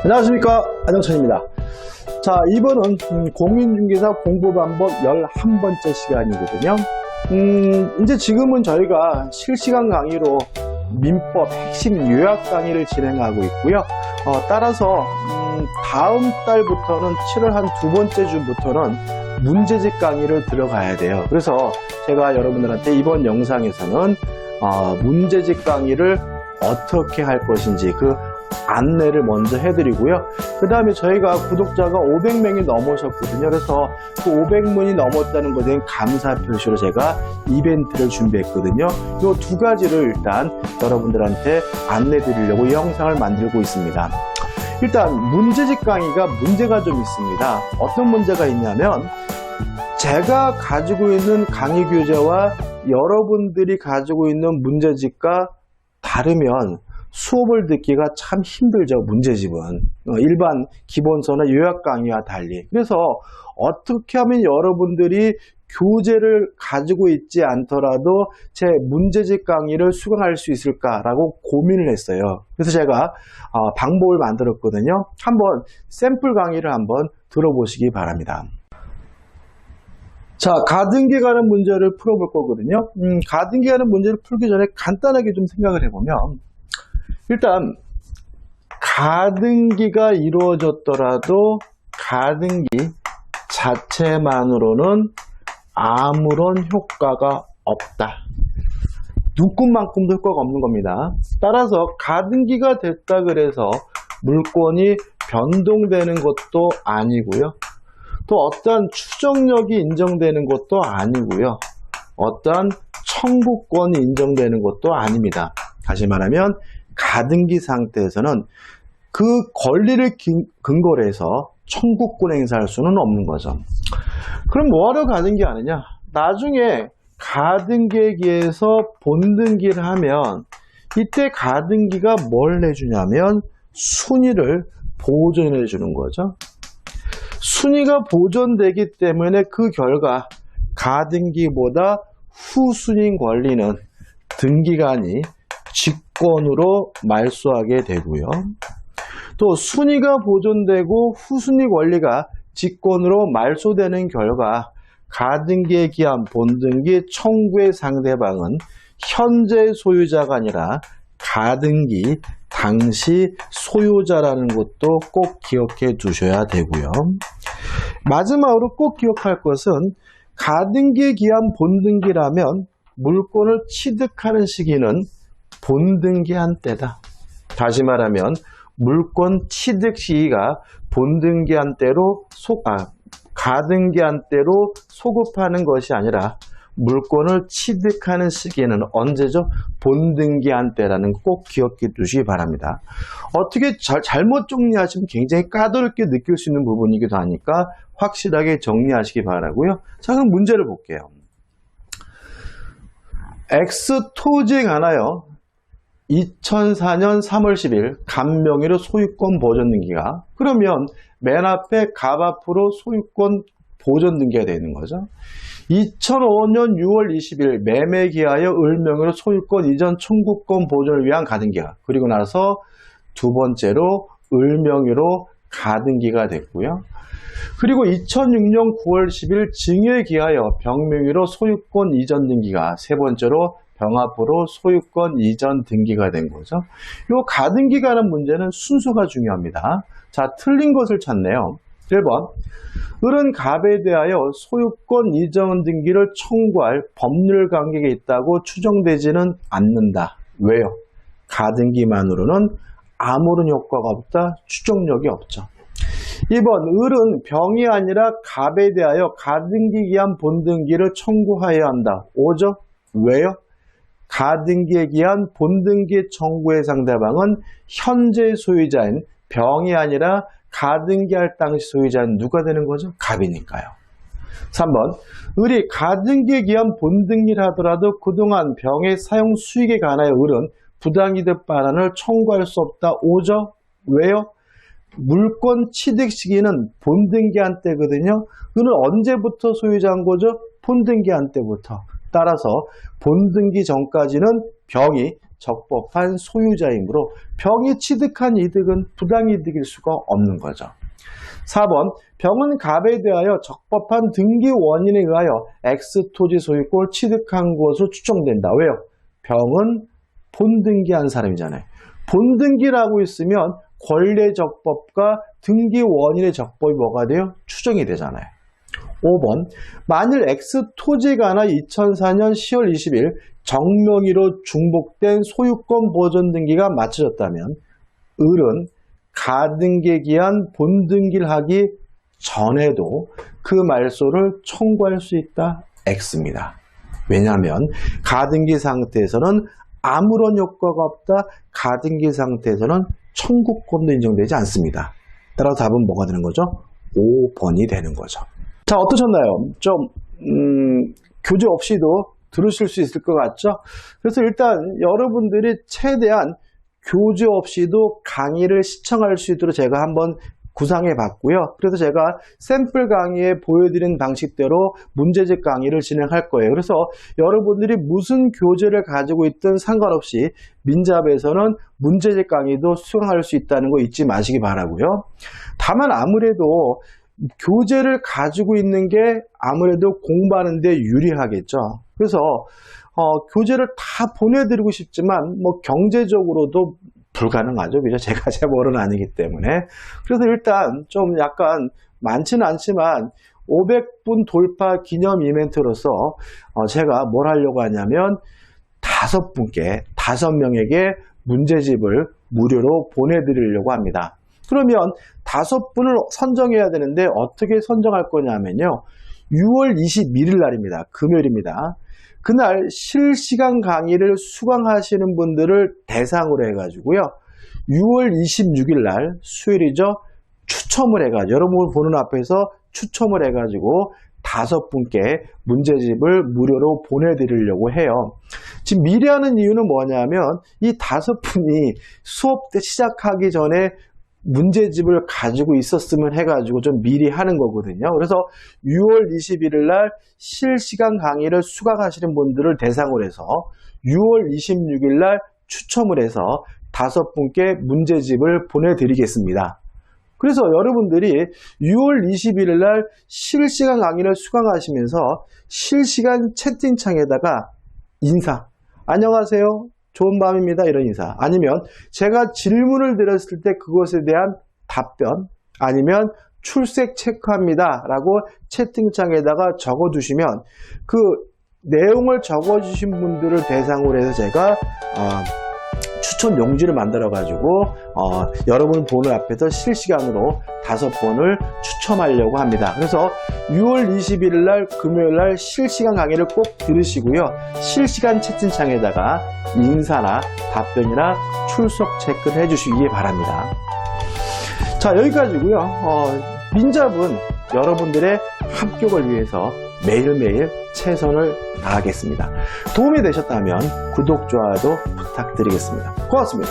안녕하십니까, 안영천입니다. 자, 이번은 공인중개사 공부방법 11번째 시간이거든요. 이제 지금은 저희가 실시간 강의로 민법 핵심 요약 강의를 진행하고 있고요. 따라서 다음 달부터는 7월 한 두 번째 주부터는 문제집 강의를 들어가야 돼요. 그래서 제가 여러분들한테 이번 영상에서는 문제집 강의를 어떻게 할 것인지 그 안내를 먼저 해드리고요. 그 다음에 저희가 구독자가 500명이 넘으셨거든요. 그래서 그 500명이 넘었다는 것에 대한 감사 표시로 제가 이벤트를 준비했거든요. 이 두 가지를 일단 여러분들한테 안내 드리려고 이 영상을 만들고 있습니다. 일단 문제집 강의가 문제가 좀 있습니다. 어떤 문제가 있냐면 제가 가지고 있는 강의 교재와 여러분들이 가지고 있는 문제집과 다르면 수업을 듣기가 참 힘들죠. 문제집은 일반 기본서나 요약 강의와 달리. 그래서 어떻게 하면 여러분들이 교재를 가지고 있지 않더라도 제 문제집 강의를 수강할 수 있을까라고 고민을 했어요. 그래서 제가 방법을 만들었거든요. 한번 샘플 강의를 한번 들어보시기 바랍니다. 자, 가등기에 관한 문제를 풀어볼 거거든요. 가등기에 관한 문제를 풀기 전에 간단하게 좀 생각을 해보면 일단 가등기가 이루어졌더라도 가등기 자체만으로는 아무런 효과가 없다. 눈꽃만큼도 효과가 없는 겁니다. 따라서 가등기가 됐다 그래서 물권이 변동되는 것도 아니고요. 또 어떠한 추정력이 인정되는 것도 아니고요. 어떠한 청구권이 인정되는 것도 아닙니다. 다시 말하면 가등기 상태에서는 그 권리를 근거로 해서 청구권 행사할 수는 없는 거죠. 그럼 뭐하러 가등기 하느냐? 나중에 가등기에 기해서 본등기를 하면 이때 가등기가 뭘 해주냐면 순위를 보존해 주는 거죠. 순위가 보존되기 때문에 그 결과 가등기보다 후순위 권리는 등기관이 직권으로 말소하게 되고요. 또 순위가 보존되고 후순위 권리가 직권으로 말소되는 결과 가등기에 기한 본등기 청구의 상대방은 현재 소유자가 아니라 가등기 당시 소유자라는 것도 꼭 기억해 두셔야 되고요. 마지막으로 꼭 기억할 것은 가등기에 기한 본등기라면 물권을 취득하는 시기는 본등기한 때다. 다시 말하면 물권 취득 시기가 본등기한 때로 가등기한 때로 소급하는 것이 아니라 물권을 취득하는 시기는 언제죠? 본등기한 때라는 거 꼭 기억해 두시기 바랍니다. 어떻게 잘못 정리하시면 굉장히 까다롭게 느낄 수 있는 부분이기도 하니까 확실하게 정리하시기 바라고요. 자, 그럼 문제를 볼게요. X토지에 관하여 2004년 3월 10일 갑명의로 소유권 보존 등기가, 그러면 맨 앞에 갑 앞으로 소유권 보존 등기가 되어 있는 거죠. 2005년 6월 20일 매매 기하여 을명의로 소유권 이전 청구권 보존을 위한 가등기가, 그리고 나서 두 번째로 을명의로 가등기가 됐고요. 그리고 2006년 9월 10일 증여에 기하여 병명의로 소유권 이전 등기가, 세 번째로 병합으로 소유권 이전 등기가 된 거죠. 이 가등기 관한 문제는 순서가 중요합니다. 자, 틀린 것을 찾네요. 1번, 을은 갑에 대하여 소유권 이전 등기를 청구할 법률 관계가 있다고 추정되지는 않는다. 왜요? 가등기만으로는 아무런 효과가 없다. 추정력이 없죠. 2번, 을은 병이 아니라 갑에 대하여 가등기 기한 본등기를 청구하여야 한다. 오죠? 왜요? 가등기에 기한 본등기 청구의 상대방은 현재 소유자인 병이 아니라 가등기할 당시 소유자는 누가 되는 거죠? 갑이니까요. 3번, 을이 가등기에 기한 본등기를 하더라도 그동안 병의 사용 수익에 관하여 을은 부당이득 반환을 청구할 수 없다. 오죠? 왜요? 물권 취득 시기는 본등기한 때거든요. 을은 언제부터 소유자인 거죠? 본등기한 때부터. 따라서 본등기 전까지는 병이 적법한 소유자이므로 병이 취득한 이득은 부당이득일 수가 없는 거죠. 4번, 병은 갑에 대하여 적법한 등기 원인에 의하여 X토지 소유권을 취득한 것으로 추정된다. 왜요? 병은 본등기한 사람이잖아요. 본등기라고 있으면 권례 적법과 등기 원인의 적법이 뭐가 돼요? 추정이 되잖아요. 5번, 만일 X토지가 하나 2004년 10월 20일 정명의로 중복된 소유권 보존 등기가 마쳐졌다면 을은 가등기에 기한 본등기를 하기 전에도 그 말소를 청구할 수 있다. X입니다. 왜냐하면 가등기 상태에서는 아무런 효과가 없다. 가등기 상태에서는 청구권도 인정되지 않습니다. 따라서 답은 뭐가 되는 거죠? 5번이 되는 거죠. 자, 어떠셨나요? 좀 교재 없이도 들으실 수 있을 것 같죠? 그래서 일단 여러분들이 최대한 교재 없이도 강의를 시청할 수 있도록 제가 한번 구상해 봤고요. 그래서 제가 샘플 강의에 보여드린 방식대로 문제집 강의를 진행할 거예요. 그래서 여러분들이 무슨 교재를 가지고 있든 상관없이 민잡에서는 문제집 강의도 수강할 수 있다는 거 잊지 마시기 바라고요. 다만 아무래도 교재를 가지고 있는 게 아무래도 공부하는 데 유리하겠죠. 그래서 교재를 다 보내드리고 싶지만 뭐 경제적으로도 불가능하죠. 그죠? 제가 재벌은 아니기 때문에. 그래서 일단 좀 약간 많지는 않지만 500분 돌파 기념 이벤트로서 제가 뭘 하려고 하냐면 5명에게 문제집을 무료로 보내드리려고 합니다. 그러면 5분을 선정해야 되는데 어떻게 선정할 거냐면요. 6월 21일 날입니다. 금요일입니다. 그날 실시간 강의를 수강하시는 분들을 대상으로 해가지고요. 6월 26일 날 수요일이죠. 추첨을 해가지고 여러분 보는 앞에서 추첨을 해가지고 5분께 문제집을 무료로 보내드리려고 해요. 지금 미리 하는 이유는 뭐냐면 이 5분이 수업 때 시작하기 전에 문제집을 가지고 있었으면 해가지고 좀 미리 하는 거거든요. 그래서 6월 21일 날 실시간 강의를 수강하시는 분들을 대상으로 해서 6월 26일 날 추첨을 해서 5분께 문제집을 보내드리겠습니다. 그래서 여러분들이 6월 21일 날 실시간 강의를 수강하시면서 실시간 채팅창에다가 인사, 안녕하세요. 좋은 밤입니다. 이런 인사. 아니면 제가 질문을 드렸을 때 그것에 대한 답변, 아니면 출석 체크합니다. 라고 채팅창에다가 적어주시면 그 내용을 적어주신 분들을 대상으로 해서 제가 추천 용지를 만들어 가지고 여러분 보는 앞에서 실시간으로 5번을 추첨하려고 합니다. 그래서 6월 21일 날 금요일 날 실시간 강의를 꼭 들으시고요. 실시간 채팅창에다가 인사나 답변이나 출석 체크를 해주시기 바랍니다. 자, 여기까지고요. 민잡은 여러분들의 합격을 위해서 매일매일 최선을 다하겠습니다. 도움이 되셨다면 구독, 좋아요도 부탁드리겠습니다. 고맙습니다.